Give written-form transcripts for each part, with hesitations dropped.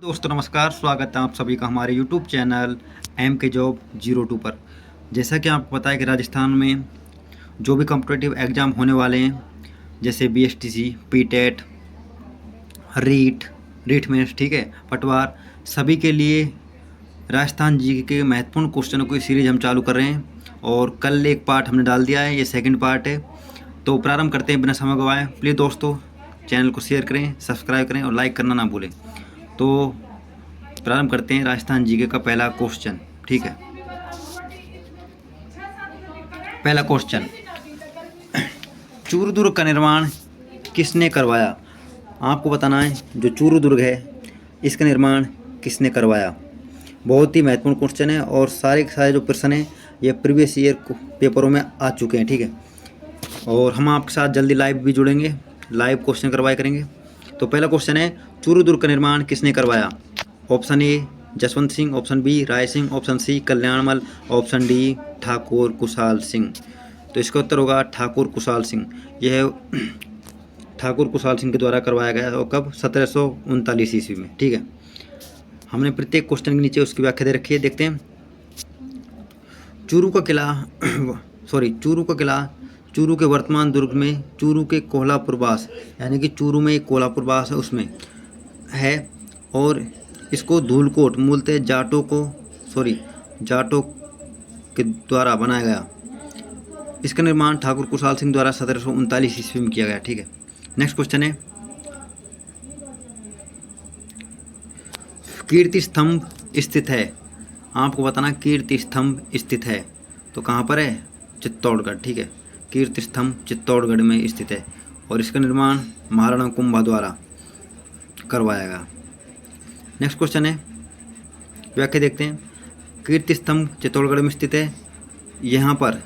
दोस्तों नमस्कार, स्वागत है आप सभी का हमारे YouTube चैनल MK Job 02 पर। जैसा कि आपको पता है कि राजस्थान में जो भी कॉम्पिटिटिव एग्ज़ाम होने वाले हैं, जैसे BSTC, PTET, रीट मेंस, ठीक है, पटवार, सभी के लिए राजस्थान जी के महत्वपूर्ण क्वेश्चनों की सीरीज हम चालू कर रहे हैं। और कल एक पार्ट हमने डाल दिया है, ये सेकंड पार्ट है। तो प्रारंभ करते हैं बिना समय गवाए। प्लीज़ दोस्तों चैनल को शेयर करें, सब्सक्राइब करें और लाइक करना ना भूलें। तो प्रारंभ करते हैं राजस्थान जीके का पहला क्वेश्चन, ठीक है। पहला क्वेश्चन, चूरू दुर्ग का निर्माण किसने करवाया? आपको बताना है जो चूरू दुर्ग है इसका निर्माण किसने करवाया। बहुत ही महत्वपूर्ण क्वेश्चन है और सारे के सारे जो प्रश्न हैं ये प्रीवियस ईयर पेपरों में आ चुके हैं, ठीक है। और हम आपके साथ जल्दी लाइव भी जुड़ेंगे, लाइव क्वेश्चन करवाया करेंगे। तो पहला क्वेश्चन है, चूरू दुर्ग का निर्माण किसने करवाया? Option A Jaswant Singh, option B Rai Singh, option C Kalyanmal, option D Thakur Kushal Singh. तो इसका उत्तर होगा ठाकुर कुशाल सिंह। यह ठाकुर कुशाल सिंह के द्वारा करवाया गया और कब? 1739 ईस्वी में, ठीक है। हमने प्रत्येक क्वेश्चन के नीचे उसकी व्याख्या दे रखी है, देखते हैं। चूरू का किला चूरू के वर्तमान दुर्ग में चूरू के कोल्हापुरवास, यानी कि चूरू में एक कोल्हापुरवास है उसमें है। और इसको धूलकोट मूलतः जाटों के द्वारा बनाया गया। इसका निर्माण ठाकुर कुशाल सिंह द्वारा 1739 ईस्वी में किया गया, ठीक है। नेक्स्ट क्वेश्चन है, कीर्ति स्तंभ स्थित है। आपको बताना कीर्ति स्तंभ स्थित है तो कहाँ पर है? चित्तौड़गढ़, ठीक है। कीर्ति स्तंभ चित्तौड़गढ़ में स्थित है और इसका निर्माण महाराणा कुंभा द्वारा करवाया गया। नेक्स्ट क्वेश्चन है, व्याख्या देखते हैं। कीर्ति स्तंभ चित्तौड़गढ़ में स्थित है। यहाँ पर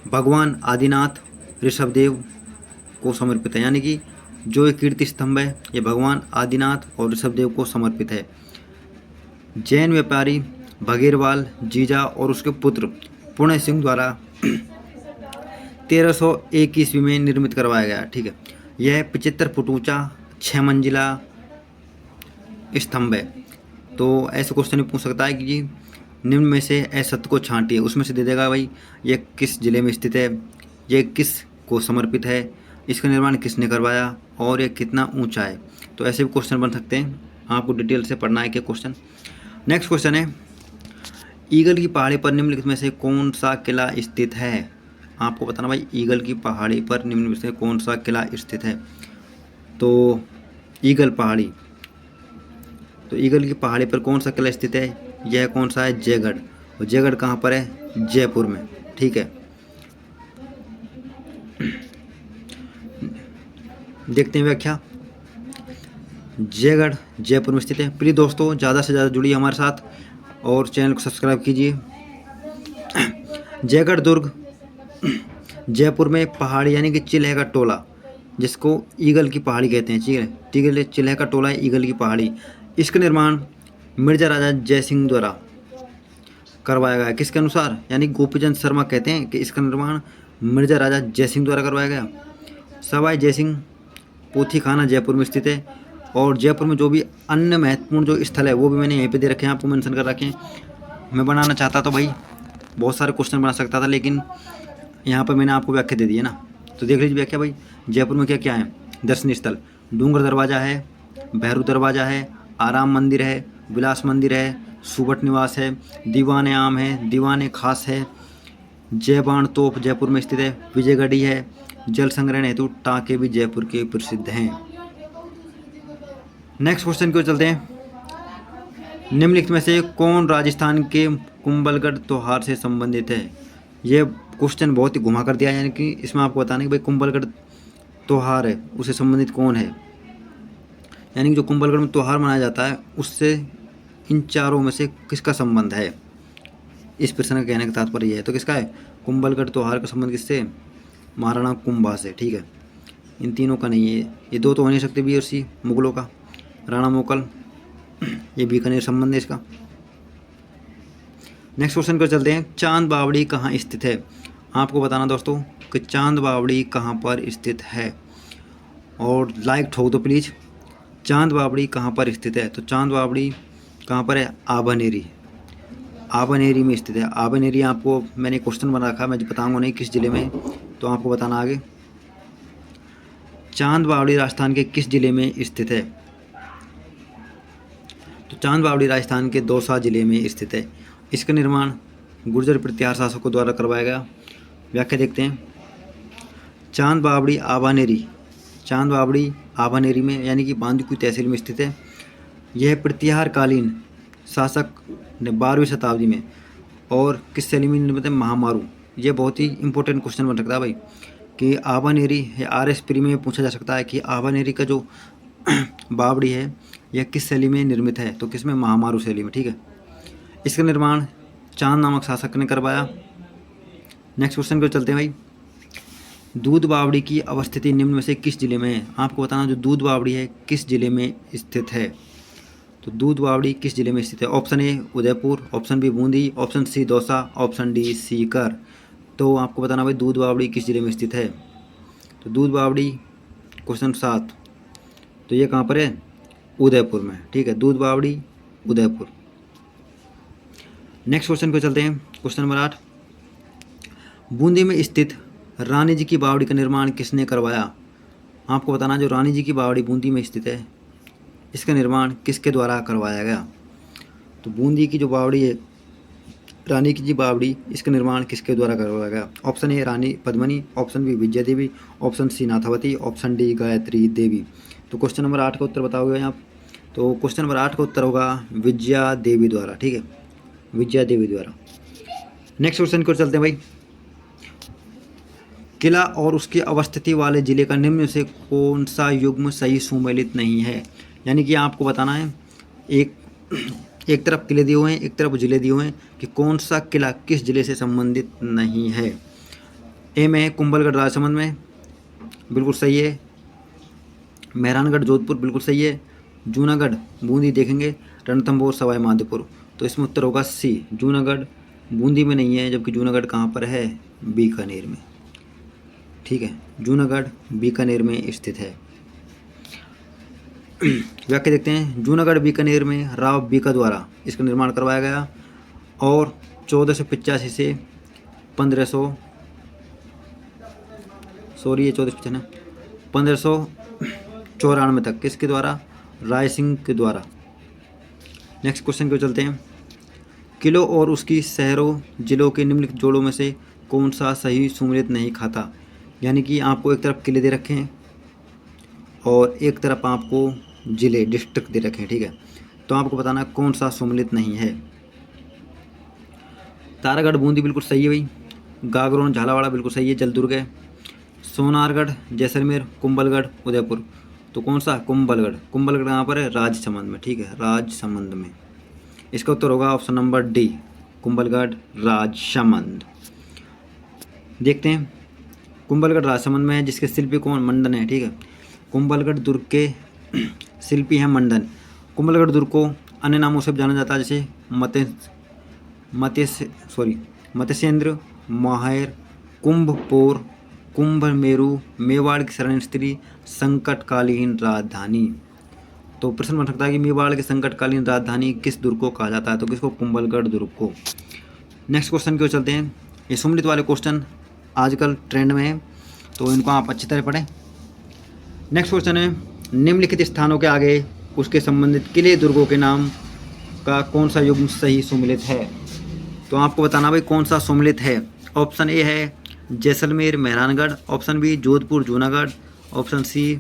भगवान आदिनाथ ऋषभदेव को समर्पित है, यानी कि जो ये कीर्ति स्तंभ है ये भगवान आदिनाथ और ऋषभदेव को समर्पित है। जैन व्यापारी भगीरवाल जीजा और उसके पुत्र पुण्य सिंह द्वारा 1301 ईस्वी में निर्मित करवाया गया, ठीक है। यह 75 फुट ऊंचा 6 मंजिला स्तंभ है। तो ऐसे क्वेश्चन भी पूछ सकता है कि जी निम्न में से असत्य को छांटिए, उसमें से दे देगा भाई ये किस जिले में स्थित है, ये किस को समर्पित है, इसका निर्माण किसने करवाया और ये कितना ऊंचा है। तो ऐसे भी क्वेश्चन बन सकते हैं, आपको डिटेल से पढ़ना है कि क्वेश्चन। नेक्स्ट क्वेश्चन है, ईगल की पहाड़ी पर निम्नलिखित में से कौन सा किला स्थित है? आपको बताना भाई ईगल की पहाड़ी पर निम्नलिखित में से कौन सा किला स्थित है। तो ईगल की पहाड़ी पर कौन सा किला स्थित है? यह कौन सा है? जयगढ़। और जयगढ़ कहाँ पर है? जयपुर में, ठीक है। देखते हैं व्याख्या। जयगढ़ जयपुर में स्थित है। प्लीज़ दोस्तों ज़्यादा से ज़्यादा जुड़िए हमारे साथ और चैनल को सब्सक्राइब कीजिए। जयगढ़ दुर्ग जयपुर में पहाड़ी, यानी कि चिल्हे का टोला, जिसको ईगल की पहाड़ी कहते हैं, ठीक है। चिल्हे का टोला है ईगल की पहाड़ी। इसका निर्माण मिर्जा राजा जयसिंह द्वारा करवाया गया। किसके अनुसार? यानी गोपीचंद शर्मा कहते हैं कि इसका निर्माण मिर्जा राजा जयसिंह द्वारा करवाया गया। सवाई जयसिंह पोथी खाना जयपुर में स्थित है। और जयपुर में जो भी अन्य महत्वपूर्ण जो स्थल है वो भी मैंने यहीं पे दे रखे हैं, आपको मेंशन कर रखे हैं। मैं बनाना चाहता तो भाई बहुत सारे क्वेश्चन बना सकता था, लेकिन यहाँ पर मैंने आपको व्याख्या दे दी है ना। तो देख लीजिए व्याख्या भाई। जयपुर में क्या क्या है? दर्शनीय स्थल डूंगर दरवाज़ा है, भैरू दरवाज़ा है, आराम मंदिर है, विलास मंदिर है, सुबट निवास है, दीवान आम है, दीवान खास है, जयबाण तोप जयपुर में स्थित है, विजयगढ़ी है, जल संग्रहण हेतु टाँके भी जयपुर के प्रसिद्ध हैं। नेक्स्ट क्वेश्चन की ओर चलते हैं। निम्नलिखित में से कौन राजस्थान के कुंभलगढ़ त्योहार से संबंधित है? ये क्वेश्चन बहुत ही घुमा कर दिया है, यानी कि इसमें आपको बताना है कि भाई कुंभलगढ़ त्योहार है उससे संबंधित कौन है, यानी कि जो कुंभलगढ़ में त्योहार मनाया जाता है उससे इन चारों में से किसका संबंध है। इस प्रश्न का कहने का तात्पर्य यह है। तो किसका है? कुंभलगढ़ त्योहार का संबंध किससे? महाराणा कुंभा से, ठीक है। इन तीनों का नहीं है, ये दो तो हो नहीं सकते, बी और सी मुगलों का, राणा मोकल, ये बीकानेर संबंध है इसका। नेक्स्ट क्वेश्चन पर चलते हैं। चांद बावड़ी कहाँ स्थित है? आपको बताना दोस्तों कि चांद बावड़ी कहाँ पर स्थित है और लाइक ठोक दो प्लीज़। चांद बावड़ी कहाँ पर स्थित है? तो चांद बावड़ी कहाँ पर है? आबानेरी, आबानेरी में स्थित है। आबानेरी आपको मैंने क्वेश्चन बना रखा, मैं बताऊंगा नहीं किस जिले में, तो आपको बताना आगे। चांद बावड़ी राजस्थान के किस जिले में स्थित है? तो चांद बावड़ी राजस्थान के दौसा जिले में स्थित है। इसका निर्माण गुर्जर प्रतिहार शासकों द्वारा करवाया गया। व्याख्या देखते हैं। चांद बावड़ी आबानेरी, चांद बावड़ी आबानेरी में यानी कि बांदीकुई तहसील में स्थित है। यह प्रतिहार कालीन शासक ने 12वीं शताब्दी में और किस शैली में निर्मित है? महामारू। ये बहुत ही इंपॉर्टेंट क्वेश्चन बन सकता है भाई कि आबानेरी है, RS प्री में पूछा जा सकता है कि आबानेरी का जो बावड़ी है यह किस शैली में निर्मित है? तो किस में? महामारू शैली में, ठीक है। इसका निर्माण चांद नामक शासक ने करवाया। नेक्स्ट क्वेश्चन को चलते हैं भाई। दूध बावड़ी की अवस्थिति निम्न में से किस जिले में है? आपको बताना जो दूध बावड़ी है किस जिले में स्थित है। तो दूध बावड़ी किस जिले में स्थित है? Option A Udaipur, option B Bundi, option C Dausa, option D Sikar. तो आपको बताना भाई दूध बावड़ी किस जिले में स्थित है। तो दूध बावड़ी क्वेश्चन 7, तो ये कहाँ पर है? उदयपुर में, ठीक है। दूध बावड़ी उदयपुर। नेक्स्ट क्वेश्चन पे चलते हैं। क्वेश्चन नंबर 8, बूंदी में स्थित रानी जी की बावड़ी का निर्माण किसने करवाया? आपको बताना जो रानी जी की बावड़ी बूंदी में स्थित है इसका निर्माण किसके द्वारा करवाया गया। तो बूंदी की जो बावड़ी है रानी की जी बावड़ी, इसका निर्माण किसके द्वारा करवाया गया? Option A Rani Padmini, option B Vijaya Devi, option C Nathavati, option D Gayatri Devi. तो क्वेश्चन नंबर 8 का उत्तर बताओगे आप। तो क्वेश्चन नंबर 8 का उत्तर होगा विजया देवी द्वारा, ठीक है, विजया देवी द्वारा। नेक्स्ट क्वेश्चन को चलते हैं भाई। किला और उसकी अवस्थिति वाले जिले का निम्न से कौन सा युग्म सही सुमेलित नहीं है? यानी कि आपको बताना है एक तरफ किले दिए हुए हैं, एक तरफ जिले दिए हुए हैं कि कौन सा किला किस जिले से संबंधित नहीं है। ए में कुंभलगढ़ राजसमंद में, बिल्कुल सही है। मेहरानगढ़ जोधपुर, बिल्कुल सही है। जूनागढ़ बूंदी देखेंगे, रणथंभौर सवाई माधोपुर। तो इसमें उत्तर होगा सी, जूनागढ़ बूंदी में नहीं है, जबकि जूनागढ़ कहाँ पर है? बीकानेर में, ठीक है। जूनागढ़ बीकानेर में स्थित है। व्याख्या देखते हैं। जूनागढ़ बीकानेर में राव बीका द्वारा इसका निर्माण करवाया गया और 1485 से 1594 तक किसके द्वारा? राय सिंह के द्वारा। नेक्स्ट क्वेश्चन को चलते हैं। किलों और उसकी शहरों जिलों के निम्नलिखित जोड़ों में से कौन सा सही सुमेलित नहीं खाता? यानी कि आपको एक तरफ किले दे रखे हैं और एक तरफ आपको जिले डिस्ट्रिक्ट दे रखे हैं, ठीक है। तो आपको बताना कौन सा सुमेलित नहीं है। तारागढ़ बूंदी बिल्कुल सही है भाई। गागरोन झालावाड़ा बिल्कुल सही है, जलदुर्ग है। सोनारगढ़ जैसलमेर, कुंभलगढ़ उदयपुर। तो कौन सा? कुंभलगढ़। कुंभलगढ़ कहाँ पर है? राजसमंद में, ठीक है, राजसमंद में। इसका उत्तर होगा option number D, Kumbhalgarh Rajsamand. देखते हैं। कुंभलगढ़ राजसमंद में है, जिसके शिल्पी कौन? मंडन है, ठीक है। कुंभलगढ़ दुर्ग के शिल्पी हैं मंडन। कुंभलगढ़ दुर्ग को अन्य नामों से जाना जाता है, जैसे मत्स्येंद्र, माहेर, कुंभपोर, कुंभ मेरु, मेवाड़ की शरण स्त्री, संकटकालीन राजधानी। तो प्रश्न बन सकता है कि मेवाड़ की संकटकालीन राजधानी किस दुर्ग को कहा जाता है? तो किसको? कुंभलगढ़ दुर्ग को। नेक्स्ट क्वेश्चन की ओर चलते हैं। ये सुमेलित वाले क्वेश्चन आजकल ट्रेंड में है, तो इनको आप अच्छी तरह पढ़ें। नेक्स्ट क्वेश्चन है, निम्नलिखित स्थानों के आगे उसके संबंधित किले दुर्गों के नाम का कौन सा युग्म सही सुमेलित है? तो आपको बताना भाई कौन सा सुमेलित है। ऑप्शन ए है Jaisalmer Mehrangarh, option B Jodhpur Junagarh, option C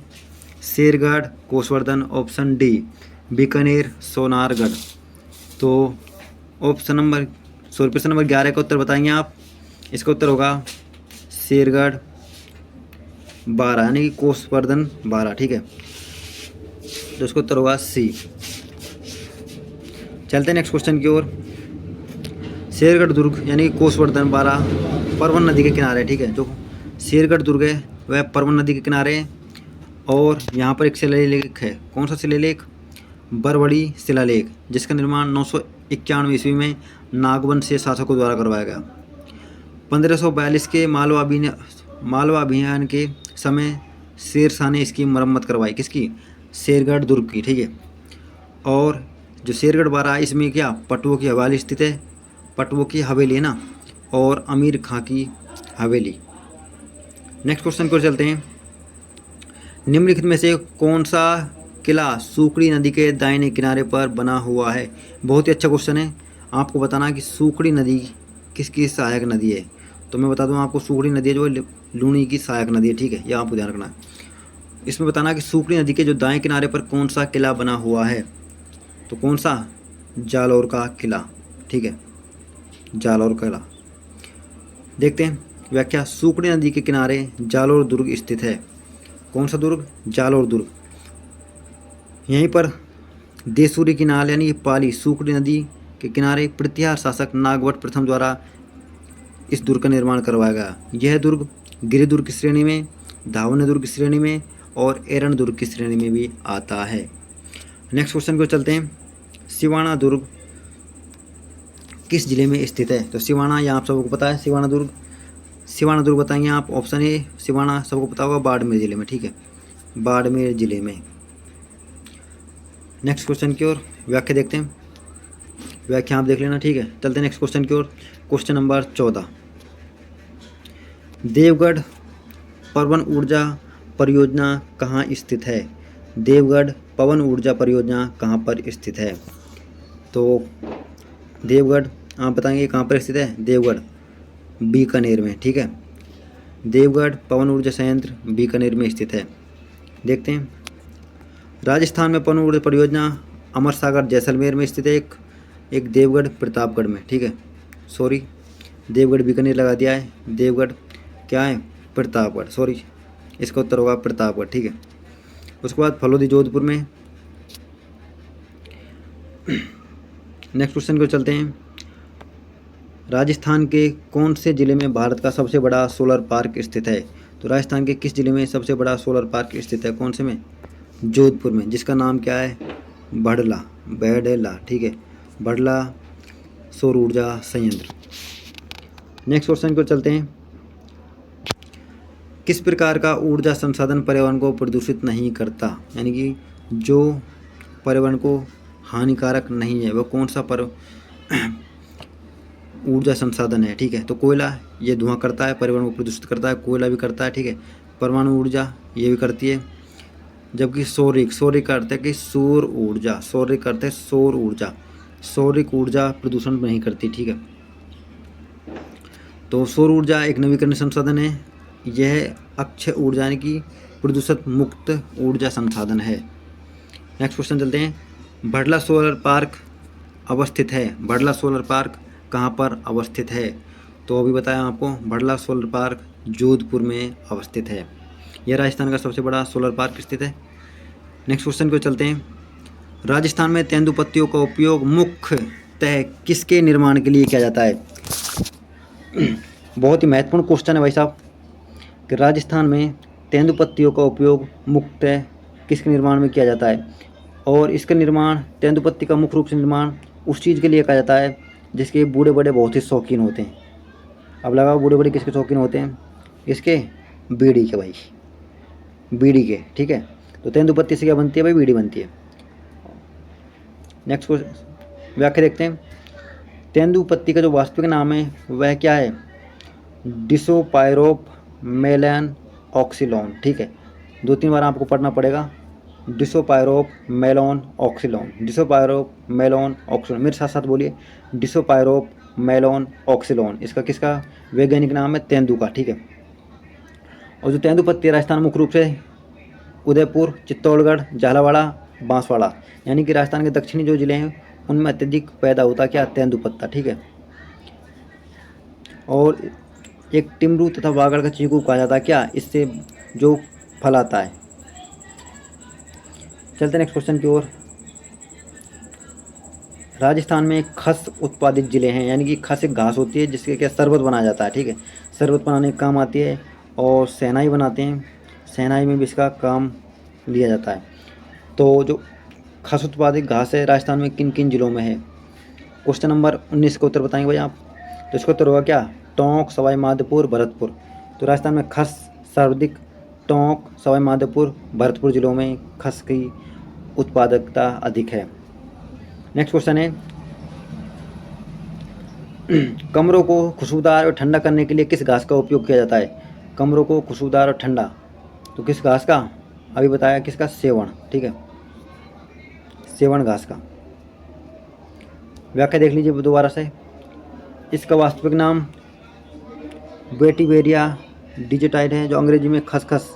Shergarh Kosvardhan, option D Bikaner Sonargarh. तो प्रश्न नंबर 11 का उत्तर बताएंगे आप। इसका उत्तर होगा शेरगढ़ 12 यानी कि कोसवर्धन 12, ठीक है। तो इसका उत्तर होगा सी। चलते हैं नेक्स्ट क्वेश्चन की ओर। शेरगढ़ दुर्ग यानी कि कोसवर्धन 12 परवन नदी के किनारे, ठीक है। जो शेरगढ़ दुर्ग है वह परवन नदी के किनारे है और यहाँ पर एक शिलालेख है। कौन सा शिलालेख? बरवड़ी शिलालेख, जिसका निर्माण 991 ईस्वी में नागवंशीय शासकों द्वारा करवाया गया। 1542 के मालवा अभियान के समय शेरशाह ने इसकी मरम्मत करवाई। किसकी? शेरगढ़ दुर्ग की, ठीक है। और जो शेरगढ़ बारा है इसमें क्या पटवों की हवेली स्थित है, पटवों की हवेली है ना, और अमीर खां की हवेली। नेक्स्ट क्वेश्चन की ओर चलते हैं। निम्नलिखित में से कौन सा किला सूखड़ी नदी के दाहिने किनारे पर बना हुआ है? बहुत ही अच्छा क्वेश्चन है। आपको बताना कि सूखड़ी नदी किसकी सहायक नदी है। तो मैं बता दूं आपको, सूखड़ी नदी है जो लूनी की सहायक नदी है, ठीक है, यह आपको ध्यान रखना है। इसमें बताना कि सूखड़ी नदी के जो दाएं किनारे पर कौन सा किला बना हुआ है। तो कौन सा? जालौर का किला, ठीक है, जालौर किला। देखते हैं व्याख्या। सूखड़ी नदी के किनारे जालौर दुर्ग स्थित है। कौन सा दुर्ग? जालौर दुर्ग। यहीं पर देसूरी की नाल यानी पाली सूखड़ी नदी के किनारे प्रतिहार शासक नागवट प्रथम द्वारा इस दुर्ग का निर्माण करवाया गया। यह दुर्ग गिरि दुर्ग की श्रेणी में, धावन्य दुर्ग की श्रेणी में और एरण दुर्ग की श्रेणी में भी आता है। नेक्स्ट क्वेश्चन को चलते हैं। सिवाना दुर्ग किस जिले में स्थित है? तो सिवाना, यहाँ आप सबको पता है सिवाना दुर्ग। सिवाना दुर्ग बताएंगे आप, ऑप्शन ए सिवाना सबको पता होगा, बाड़मेर जिले में, ठीक है, बाड़मेर जिले में। नेक्स्ट क्वेश्चन की ओर व्याख्या देखते हैं। व्याख्या आप देख लेना, ठीक है। चलते हैं नेक्स्ट क्वेश्चन की ओर। Question number 14। देवगढ़ पवन ऊर्जा परियोजना कहाँ स्थित है? देवगढ़ पवन ऊर्जा परियोजना कहाँ पर स्थित है? तो देवगढ़ आप बताएंगे कहाँ पर स्थित है? देवगढ़ बीकानेर में, ठीक है, देवगढ़ पवन ऊर्जा संयंत्र बीकानेर में स्थित है। देखते हैं। राजस्थान में पवन ऊर्जा परियोजना अमर सागर जैसलमेर में स्थित है। एक देवगढ़ प्रतापगढ़ में, ठीक है, सॉरी देवगढ़ बीकानेर लगा दिया है, देवगढ़ क्या है? प्रतापगढ़, सॉरी इसका उत्तर होगा प्रतापगढ़, ठीक है। उसके बाद फलोदी जोधपुर में। नेक्स्ट क्वेश्चन को चलते हैं। राजस्थान के कौन से ज़िले में भारत का सबसे बड़ा सोलर पार्क स्थित है? तो राजस्थान के किस ज़िले में सबसे बड़ा सोलर पार्क स्थित है? कौन से में? जोधपुर में, जिसका नाम क्या है? बड़ला, ठीक है, बड़ला सौर ऊर्जा संयंत्र। नेक्स्ट क्वेश्चन को चलते हैं। किस प्रकार का ऊर्जा संसाधन पर्यावरण को प्रदूषित नहीं करता, यानी कि जो पर्यावरण को हानिकारक नहीं है, वह कौन सा ऊर्जा संसाधन है? ठीक है, तो कोयला ये धुआं करता है, पर्यावरण को प्रदूषित करता है, कोयला भी करता है, ठीक है। परमाणु ऊर्जा ये भी करती है, जबकि सौरिक करते हैं कि सौर ऊर्जा, सौरिक करते हैं सौर ऊर्जा, सौरिक ऊर्जा प्रदूषण नहीं करती, ठीक है। तो सौर ऊर्जा एक नवीकरणीय संसाधन है, यह अक्षय ऊर्जा यानी कि प्रदूषण मुक्त ऊर्जा संसाधन है। नेक्स्ट क्वेश्चन चलते हैं। भड़ला सोलर पार्क अवस्थित है, भड़ला सोलर पार्क कहाँ पर अवस्थित है? तो अभी बताया आपको, भड़ला सोलर पार्क जोधपुर में अवस्थित है। यह राजस्थान का सबसे बड़ा सोलर पार्क स्थित है। नेक्स्ट क्वेश्चन को चलते हैं। राजस्थान में तेंदुपत्तियों का उपयोग मुख्यतः किसके निर्माण के लिए किया जाता है? बहुत ही महत्वपूर्ण क्वेश्चन है भाई साहब, कि राजस्थान में तेंदुपत्तियों का उपयोग मुख्यतः किसके निर्माण में किया जाता है? और इसका निर्माण, तेंदुपत्ती का मुख्य रूप से निर्माण उस चीज़ के लिए किया जाता है जिसके बूढ़े बड़े बहुत ही शौकीन होते हैं। अब लगाओ बूढ़े बड़े किसके शौकीन होते हैं? इसके बीड़ी के, भाई बीड़ी के, ठीक है। तो तेंदुपत्ती से क्या बनती है भाई? बीड़ी बनती है। नेक्स्ट क्वेश्चन व्याख्या देखते हैं। तेंदुपत्ती का जो वास्तविक नाम है वह क्या है? डिसोपायरोप मेलन ऑक्सिलोन, ठीक है, 2-3 बार आपको पढ़ना पड़ेगा। डिसोपायरोप मेलोन ऑक्सिलोन, डिसोपायरोप मेलोन ऑक्सिलोन, मेरे साथ साथ बोलिए, डिसोपायरोप मेलोन ऑक्सिलोन। इसका किसका वैज्ञानिक नाम है? तेंदु का, ठीक है। और जो तेंदुपत्ती राजस्थान मुख्य रूप से उदयपुर, चित्तौड़गढ़, झालावाड़, बांसवाड़ा, यानी कि राजस्थान के दक्षिणी जो जिले हैं उनमें अत्यधिक पैदा होता क्या? तेंदुपत्ता, ठीक है। और एक टिमरू तथा वागड़ का चीकू कहा जाता है क्या? इससे जो फल आता है। चलते नेक्स्ट क्वेश्चन की ओर। राजस्थान में खस उत्पादित जिले हैं, यानी कि खस एक घास होती है जिसके क्या शरबत बनाया जाता है, ठीक है, शरबत बनाने का काम आती है। और शहनाई बनाते हैं, शहनाई में भी इसका काम लिया जाता है। तो जो खस उत्पादित घास है राजस्थान में किन किन जिलों में है? क्वेश्चन नंबर 19 का उत्तर बताएंगे भाई आप। तो इसका उत्तर होगा क्या? टोंक, सवाई माधोपुर, भरतपुर। तो राजस्थान में खस सर्वाधिक टोंक, सवाई माधोपुर, भरतपुर जिलों में खस की उत्पादकता अधिक है। नेक्स्ट क्वेश्चन है, कमरों को खुशबूदार और ठंडा करने के लिए किस घास का उपयोग किया जाता है? कमरों को खुशबूदार और ठंडा, तो किस घास का? अभी बताया किसका? सेवण, ठीक है, सेवण घास का। व्याख्या देख लीजिए दोबारा से। इसका वास्तविक नाम वेटिवेरिया डिजिटाइड है, जो अंग्रेजी में खसखस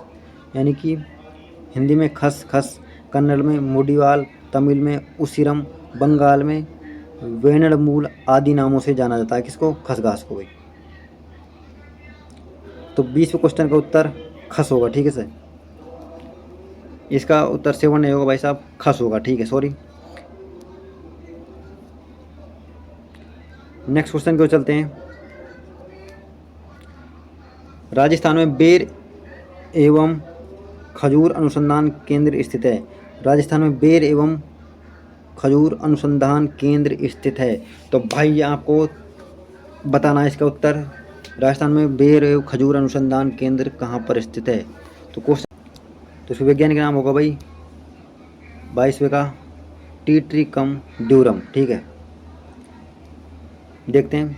यानी कि हिंदी में खसखस, कन्नड़ में मुडिवाल, तमिल में उसिरम, बंगाल में वेनड़मूल आदि नामों से जाना जाता है। किसको? खसघास को भाई। तो 20वें क्वेश्चन का उत्तर खस होगा, ठीक है सर। इसका उत्तर सेवन नहीं होगा भाई साहब, खस होगा, ठीक है, सॉरी। नेक्स्ट क्वेश्चन की ओर चलते हैं। राजस्थान में बेर एवं खजूर अनुसंधान केंद्र स्थित है। राजस्थान में बेर एवं खजूर अनुसंधान केंद्र स्थित है। तो भाई आपको बताना है इसका उत्तर, राजस्थान में बेर एवं खजूर अनुसंधान केंद्र कहाँ पर स्थित है? तो क्वेश्चन, तो इसके वैज्ञानिक नाम होगा भाई 22वें का टीट्रिकम ड्यूरम, ठीक है। देखते हैं,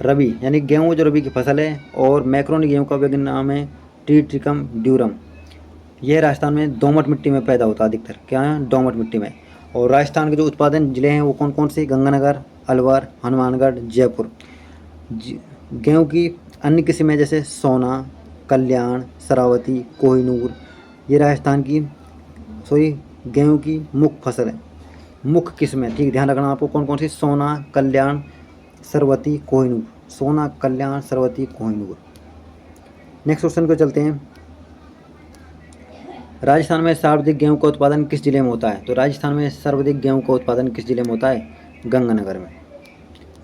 रबी यानी गेहूँ जो रबी की फसल है, और मैक्रोनी गेहूँ का वैज्ञानिक नाम है टीट्रिकम ड्यूरम। यह राजस्थान में दोमट मिट्टी में पैदा होता है अधिकतर, क्या है? दोमट मिट्टी में। और राजस्थान के जो उत्पादन जिले हैं वो कौन कौन से? गंगानगर, अलवर, हनुमानगढ़, जयपुर। गेहूँ की अन्य किस्में जैसे सोना, कल्याण, शरावती, कोहिनूर, ये राजस्थान की गेहूँ की मुख्य फसल है, मुख्य किस्में, ठीक, ध्यान रखना आपको कौन कौन सी? सोना, कल्याण, सरवती, कोहिनूर। सोना, कल्याण, सरवती, कोहिनूर। नेक्स्ट क्वेश्चन को चलते हैं। राजस्थान में सर्वाधिक गेहूं का उत्पादन किस जिले में होता है? तो राजस्थान में सर्वाधिक गेहूं का उत्पादन किस जिले में होता है? गंगानगर में।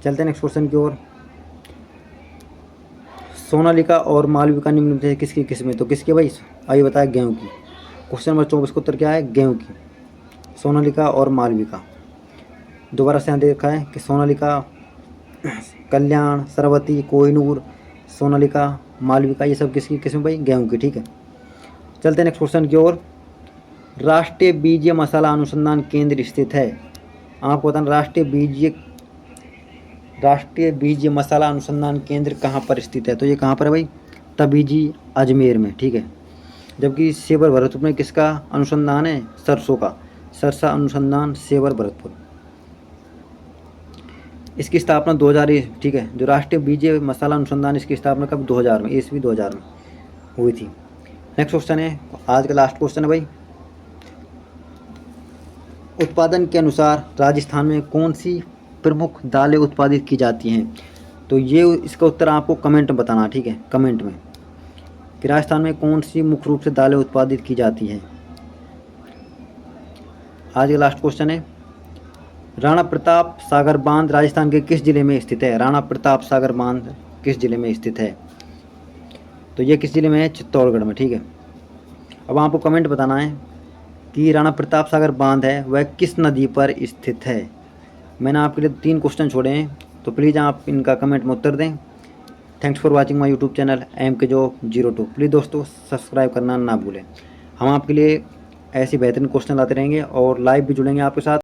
चलते हैं नेक्स्ट क्वेश्चन की ओर। सोनालिका और मालविका निम्न में किसकी किस्में? तो किसके भाई? आइए बताया गेहूं की। क्वेश्चन नंबर 24 का उत्तर क्या है? गेहूं की, सोनालिका और मालविका। दोबारा से यहाँ देखा है कि सोनालिका, कल्याण, सरवती, कोहिनूर, सोनालिका, मालविका, ये सब किसकी किस्में भाई? गेहूं की, ठीक है। चलते हैं नेक्स्ट क्वेश्चन की ओर। राष्ट्रीय बीजीय मसाला अनुसंधान केंद्र स्थित है। आपको बताना राष्ट्रीय बीजीय मसाला अनुसंधान केंद्र कहाँ पर स्थित है? तो ये कहाँ पर है भाई? तबीजी, अजमेर में, ठीक है। जबकि सेवर भरतपुर में किसका अनुसंधान है? सरसों का, सरसा अनुसंधान सेवर भरतपुर। इसकी स्थापना 2000, ठीक है, जो राष्ट्रीय बीजीय मसाला अनुसंधान, इसकी स्थापना कब? 2000 में, ईस्वी 2000 में हुई थी। नेक्स्ट क्वेश्चन है, आज का लास्ट क्वेश्चन है भाई। उत्पादन के अनुसार राजस्थान में कौन सी प्रमुख दालें उत्पादित की जाती हैं? तो ये इसका उत्तर आपको कमेंट में बताना, ठीक है, कमेंट में, कि राजस्थान में कौन सी मुख्य रूप से दालें उत्पादित की जाती हैं। आज का लास्ट क्वेश्चन है। राणा प्रताप सागर बांध राजस्थान के किस जिले में स्थित है? राणा प्रताप सागर बांध किस जिले में स्थित है? तो ये किस जिले में है? चित्तौड़गढ़ में, ठीक है। अब आपको कमेंट बताना है कि राणा प्रताप सागर बांध है वह किस नदी पर स्थित है। मैंने आपके लिए 3 क्वेश्चन छोड़े हैं, तो प्लीज़ आप इनका कमेंट में उत्तर दें। Thanks for watching my YouTube channel MKJob02। Please दोस्तों सब्सक्राइब करना ना भूलें। हम आपके लिए ऐसे बेहतरीन क्वेश्चन लाते रहेंगे और लाइव भी जुड़ेंगे आपके साथ।